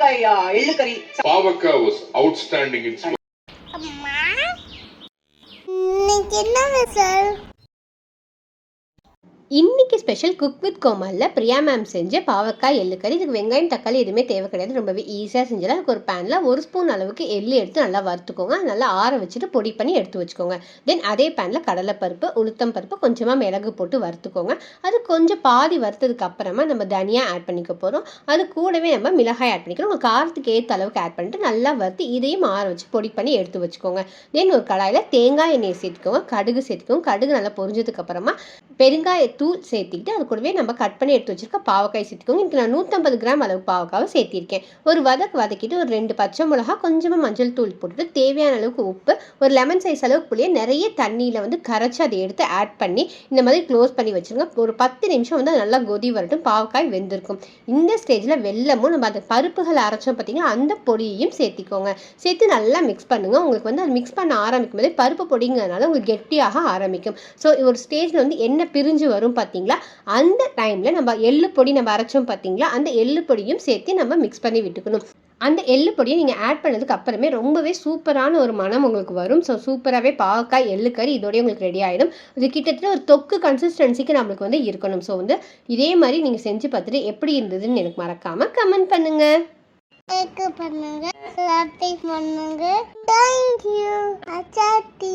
பாவக்காய் எள்ளு கறி. பாவக்காய் was outstanding in அம்மா இன்னைக்கு என்ன ஸ்பெஷல்? இன்றைக்கி ஸ்பெஷல் குக் வித் கோமாலில் பிரியா மேம் செஞ்ச பாவக்காய் எள்ளு கறி. இதுக்கு வெங்காயம் தக்காளி எதுவுமே தேவை கிடையாது, ரொம்பவே ஈஸியாக செஞ்சிடலாம். அதுக்கு ஒரு பேனில் 1 ஸ்பூன் அளவுக்கு எள்ளு எடுத்து நல்லா வறுத்துக்கோங்க. நல்லா ஆற வச்சுட்டு பொடி பண்ணி எடுத்து வச்சுக்கோங்க. தென் அதே பேனில் கடலைப்பருப்பு, உளுத்தம் பருப்பு, கொஞ்சமாக மிளகு போட்டு வறுத்துக்கோங்க. அது கொஞ்சம் பாதி வறுத்ததுக்கு அப்புறமா நம்ம தனியாக ஆட் பண்ணிக்க போகிறோம். அது கூடவே நம்ம மிளகாய் ஆட் பண்ணிக்கிறோம். உங்கள் காரத்துக்கு ஏற்ற அளவுக்கு ஆட் பண்ணிட்டு நல்லா வறுத்து இதையும் ஆற வச்சு பொடி பண்ணி எடுத்து வச்சுக்கோங்க. தென் ஒரு கடாயில் தேங்காய் எண்ணெயை சேர்த்துக்கோங்க, கடுகு சேர்த்துக்கோங்க. கடுகு நல்லா பொரிஞ்சதுக்கப்புறமா பெருங்காய தூள் சேர்த்திக்கிட்டு அது கூடவே நம்ம கட் பண்ணி எடுத்து வச்சிருக்க பாவக்காய் சேர்த்துக்கோங்க. இன்றைக்கி நான் 150 கிராம் அளவு பாவக்காவை சேர்த்திருக்கேன். ஒரு வதக்கிட்டு ஒரு 2 பச்சை மிளகா, கொஞ்சமாக மஞ்சள் தூள் போட்டுட்டு தேவையான அளவுக்கு உப்பு, ஒரு லெமன் சைஸ் அளவுக்கு புளியை நிறைய தண்ணியில் கரைச்சி அதை எடுத்து ஆட் பண்ணி இந்த மாதிரி க்ளோஸ் பண்ணி வச்சுருங்க. ஒரு 10 நிமிஷம் நல்லா கொதி வரட்டும். பாவக்காய் வெந்திருக்கும். இந்த ஸ்டேஜில் வெல்லமும் நம்ம அந்த பருப்புகள் அரைச்சோம் பார்த்தீங்கன்னா அந்த பொடியையும் சேர்த்திக்கோங்க. சேர்த்து நல்லா மிக்ஸ் பண்ணுங்கள். உங்களுக்கு அது மிக்ஸ் பண்ண ஆரம்பிக்கும் போதே பருப்பு பொடிங்கிறதுனால உங்களுக்கு கெட்டியாக ஆரம்பிக்கும். ஸோ ஒரு ஸ்டேஜில் எண்ணெய் பிரிஞ்சு வரும் பார்த்தீங்களா, அந்த டைமில் நம்ம எள்ளு பொடி நம்ம அரைச்சோம் பார்த்தீங்களா, அந்த எள்ளு பொடியும் சேர்த்து நம்ம மிக்ஸ் பண்ணி விட்டுக்கணும். அந்த எள்ளு பொடியை நீங்கள் ஆட் பண்ணதுக்கு அப்புறமே ரொம்பவே சூப்பரான ஒரு மனம் உங்களுக்கு வரும். ஸோ சூப்பராகவே பாவக்காய் எள்ளு கறி இதோடய உங்களுக்கு ரெடி ஆகிடும். இது கிட்டத்தட்ட ஒரு தொக்கு கன்சிஸ்டன்சிக்கு நம்மளுக்கு இருக்கணும். ஸோ இதே மாதிரி நீங்கள் செஞ்சு பார்த்துட்டு எப்படி இருந்ததுன்னு எனக்கு மறக்காமல் கமெண்ட் பண்ணுங்கள். லைக் பண்ணுங்க, சப்ஸ்கிரைப் பண்ணுங்க. Thank you. அச்சாத்தி.